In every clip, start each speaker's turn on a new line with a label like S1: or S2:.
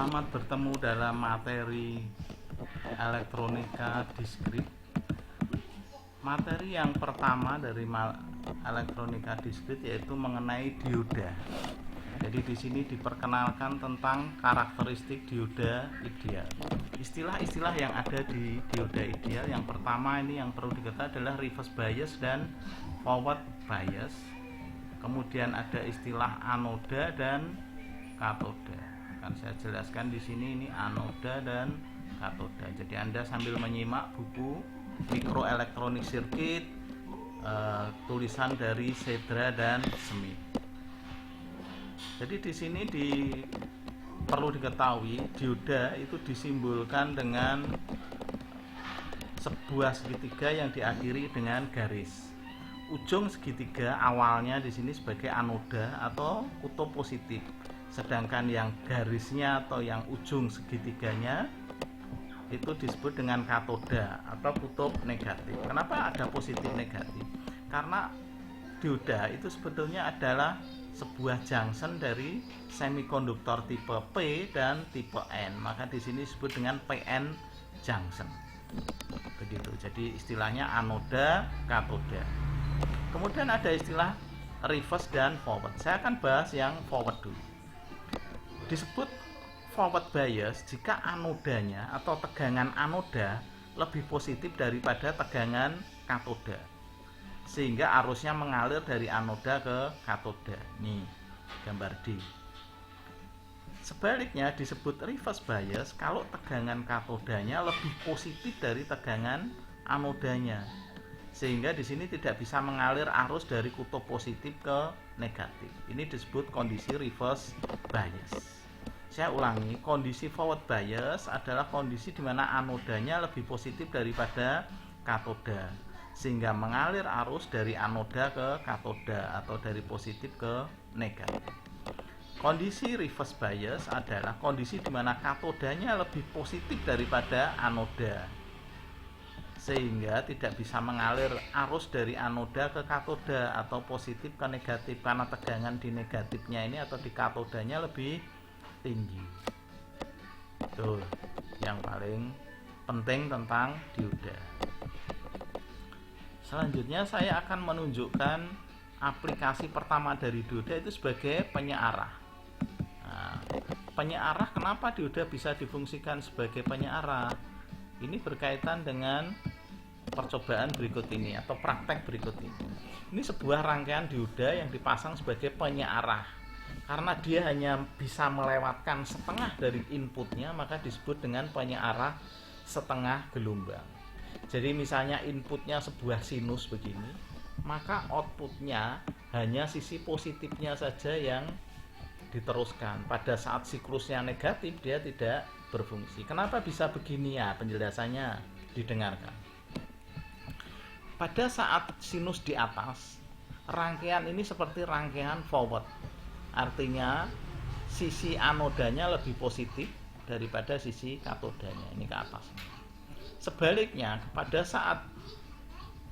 S1: Selamat bertemu dalam materi elektronika diskrit. Materi yang pertama dari elektronika diskrit yaitu mengenai dioda. Jadi di sini diperkenalkan tentang karakteristik dioda ideal. Istilah-istilah yang ada di dioda ideal, yang pertama ini yang perlu diketahui adalah reverse bias dan forward bias. Kemudian ada istilah anoda dan katoda. Akan saya jelaskan di sini, ini anoda dan katoda. Jadi Anda sambil menyimak buku Microelectronic Circuit, tulisan dari Sedra dan Smith. Jadi di sini perlu diketahui dioda itu disimbolkan dengan sebuah segitiga yang diakhiri dengan garis. Ujung segitiga awalnya di sini sebagai anoda atau kutub positif, sedangkan yang garisnya atau yang ujung segitiganya itu disebut dengan katoda atau kutub negatif. Kenapa ada positif negatif? Karena dioda itu sebetulnya adalah sebuah junction dari semikonduktor tipe P dan tipe N. Maka di sini disebut dengan PN junction. Begitu. Jadi istilahnya anoda, katoda. Kemudian ada istilah reverse dan forward. Saya akan bahas yang forward dulu. Disebut forward bias jika anodanya atau tegangan anoda lebih positif daripada tegangan katoda, sehingga arusnya mengalir dari anoda ke katoda. Nih gambar D. Sebaliknya disebut reverse bias kalau tegangan katodanya lebih positif dari tegangan anodanya, sehingga di sini tidak bisa mengalir arus dari kutub positif ke negatif. Ini disebut kondisi reverse bias. Saya ulangi, kondisi forward bias adalah kondisi di mana anodanya lebih positif daripada katoda, sehingga mengalir arus dari anoda ke katoda atau dari positif ke negatif. Kondisi reverse bias adalah kondisi di mana katodanya lebih positif daripada anoda, sehingga tidak bisa mengalir arus dari anoda ke katoda atau positif ke negatif karena tegangan di negatifnya ini atau di katodanya lebih tinggi. Tuh yang paling penting tentang dioda. Selanjutnya saya akan menunjukkan aplikasi pertama dari dioda itu sebagai penyearah. Nah, penyearah, kenapa dioda bisa difungsikan sebagai penyearah? Ini berkaitan dengan percobaan berikut ini atau praktek berikut ini. Ini sebuah rangkaian dioda yang dipasang sebagai penyearah. Karena dia hanya bisa melewatkan setengah dari inputnya, maka disebut dengan penyearah setengah gelombang. Jadi misalnya inputnya sebuah sinus begini, maka outputnya hanya sisi positifnya saja yang diteruskan. Pada saat siklusnya negatif, dia tidak berfungsi. Kenapa bisa begini ya? Penjelasannya didengarkan. Pada saat sinus di atas, rangkaian ini seperti rangkaian forward. Artinya sisi anodanya lebih positif daripada sisi katodanya, ini ke atas. Sebaliknya, pada saat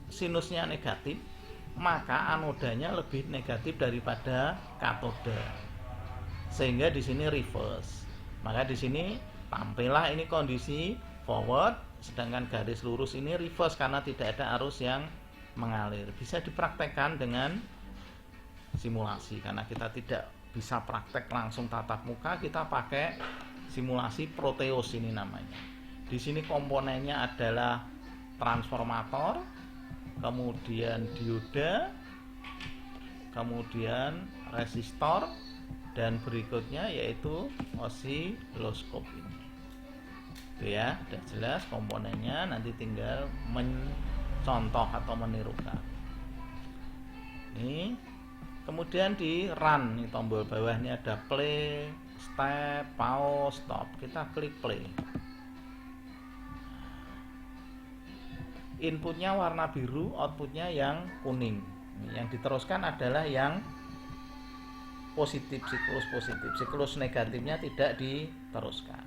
S1: sinusnya negatif, maka anodanya lebih negatif daripada katoda, sehingga di sini reverse. Maka di sini tampillah ini kondisi forward, sedangkan garis lurus ini reverse karena tidak ada arus yang mengalir. Bisa dipraktekkan dengan simulasi, karena kita tidak bisa praktek langsung tatap muka, kita pakai simulasi Proteus ini namanya. Di sini komponennya adalah transformator, kemudian dioda, kemudian resistor, dan berikutnya yaitu osiloskop ini. Itu ya, sudah jelas komponennya, nanti tinggal mencontoh atau menirukan. Ini kemudian di run, nih tombol bawahnya ada play, step, pause, stop. Kita klik play. Inputnya warna biru, outputnya yang kuning. Yang diteruskan adalah yang positif, siklus positif. Siklus negatifnya tidak diteruskan.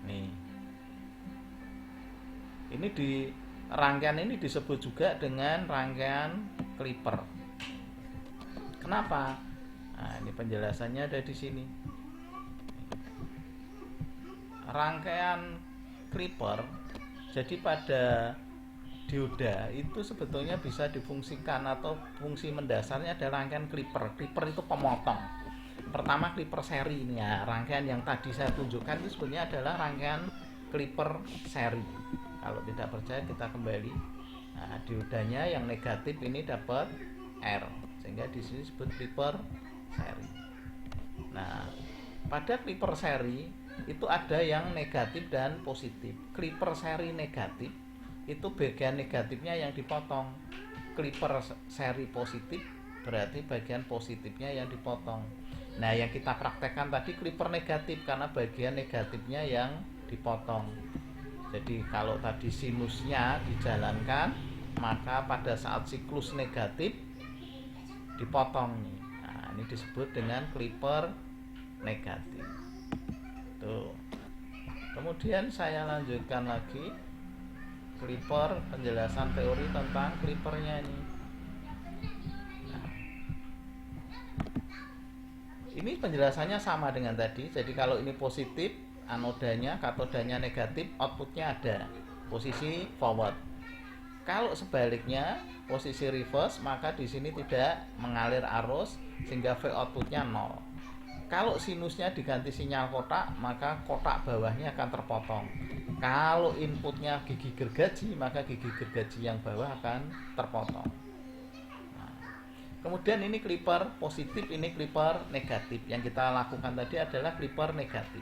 S1: Nih. Ini di rangkaian ini disebut juga dengan rangkaian clipper. Kenapa? Nah, ini penjelasannya ada di sini. rangkaian clipper, jadi pada dioda itu sebetulnya bisa difungsikan atau fungsi mendasarnya adalah rangkaian clipper. Clipper itu pemotong. Pertama clipper seri ini ya, rangkaian yang tadi saya tunjukkan itu sebenarnya adalah rangkaian clipper seri. Kalau tidak percaya kita kembali. Nah, diodanya yang negatif ini dapat R, sehingga di sini disebut clipper seri. Nah, pada clipper seri itu ada yang negatif dan positif. Clipper seri negatif itu bagian negatifnya yang dipotong. Clipper seri positif berarti bagian positifnya yang dipotong. Nah, yang kita praktekkan tadi clipper negatif karena bagian negatifnya yang dipotong. Jadi kalau tadi sinusnya dijalankan, maka pada saat siklus negatif dipotong. Nah, ini disebut dengan clipper negatif. Tuh. Kemudian saya lanjutkan lagi clipper, penjelasan teori tentang clippernya ini. Nah, ini penjelasannya sama dengan tadi. Jadi kalau ini positif, anodanya, katodanya negatif, outputnya ada posisi forward. Kalau sebaliknya posisi reverse, maka di sini tidak mengalir arus sehingga V outputnya 0. Kalau sinusnya diganti sinyal kotak, maka kotak bawahnya akan terpotong. Kalau inputnya gigi gergaji, maka gigi gergaji yang bawah akan terpotong. Nah, kemudian ini clipper positif, ini clipper negatif. Yang kita lakukan tadi adalah clipper negatif.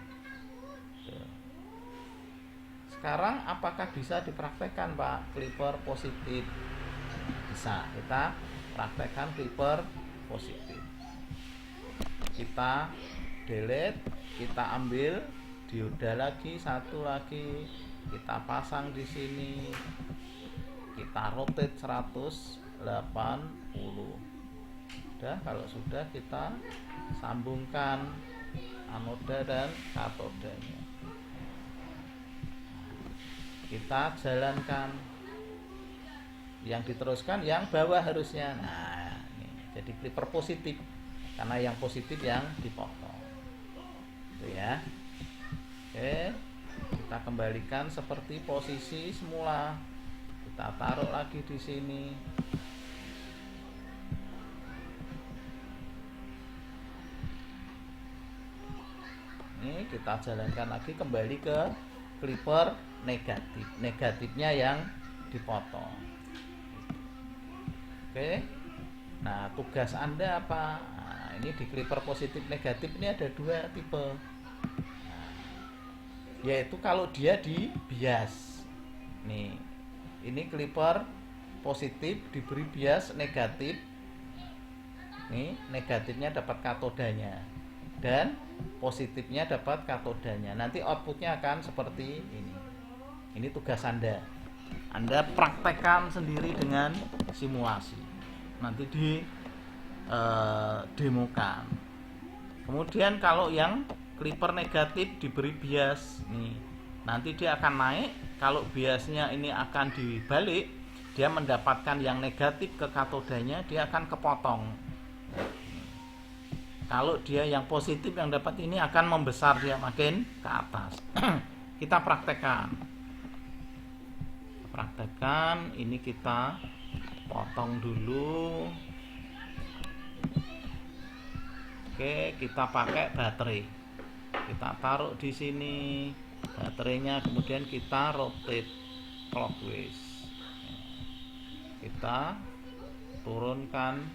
S1: Sekarang apakah bisa dipraktekkan, Pak, clipper positif? Bisa. Kita praktekkan clipper positif. Kita delete, kita ambil dioda lagi, satu lagi, kita pasang di sini, kita rotate 180. Udah, kalau sudah kita sambungkan anoda dan katodanya. Kita jalankan, yang diteruskan yang bawah harusnya. Nah, ini jadi clipper positif karena yang positif yang dipotong. Itu ya. Oke, kita kembalikan seperti posisi semula. Kita taruh lagi di sini. Ini kita jalankan lagi kembali ke clipper negatif. Negatifnya yang dipotong. Oke. Nah, tugas Anda apa? Nah, ini di clipper positif negatif ini ada dua tipe. Nah, yaitu kalau dia di bias. Nih. Ini clipper positif diberi bias negatif. Nih, negatifnya dapat katodanya dan positifnya dapat katodanya. Nanti outputnya akan seperti ini. Ini tugas Anda. Anda praktekkan sendiri dengan simulasi. Nanti di demokan. Kemudian kalau yang clipper negatif diberi bias nih, nanti dia akan naik. Kalau biasnya ini akan dibalik, dia mendapatkan yang negatif ke katodanya, dia akan kepotong. Kalau dia yang positif yang dapat ini akan membesar, dia makin ke atas. Kita praktekkan. Ini kita potong dulu. Oke, kita pakai baterai. Kita taruh di sini baterainya, kemudian kita rotate clockwise. Kita turunkan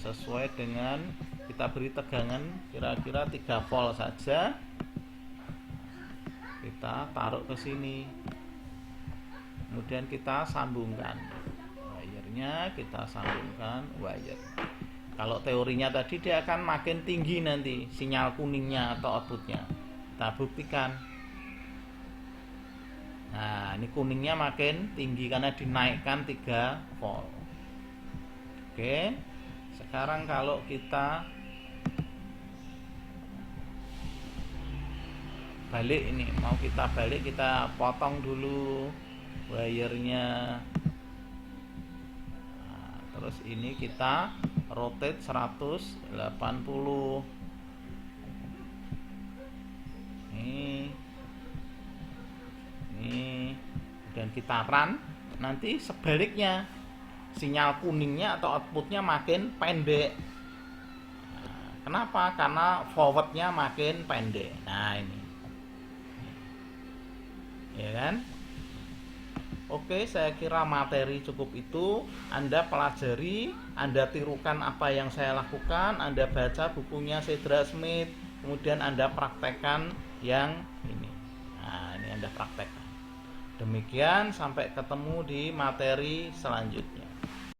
S1: sesuai dengan, kita beri tegangan kira-kira 3 volt saja. Kita taruh ke sini. Kemudian kita sambungkan wire-nya, kita sambungkan wire. Kalau teorinya tadi dia akan makin tinggi nanti sinyal kuningnya atau outputnya. Kita buktikan. Nah, ini kuningnya makin tinggi karena dinaikkan 3 volt. Oke. Sekarang kalau kita balik, ini mau kita balik, kita potong dulu wire-nya. Nah, terus ini kita rotate 180. Ini ini, kemudian kita run, nanti sebaliknya sinyal kuningnya atau outputnya makin pendek. Nah, kenapa? Karena forwardnya makin pendek. Nah ini, ya kan? Oke, saya kira materi cukup itu. Anda pelajari, Anda tirukan apa yang saya lakukan, Anda baca bukunya Cedra Smith, kemudian Anda praktekkan yang ini. Nah, ini Anda praktekkan. Demikian, sampai ketemu di materi selanjutnya.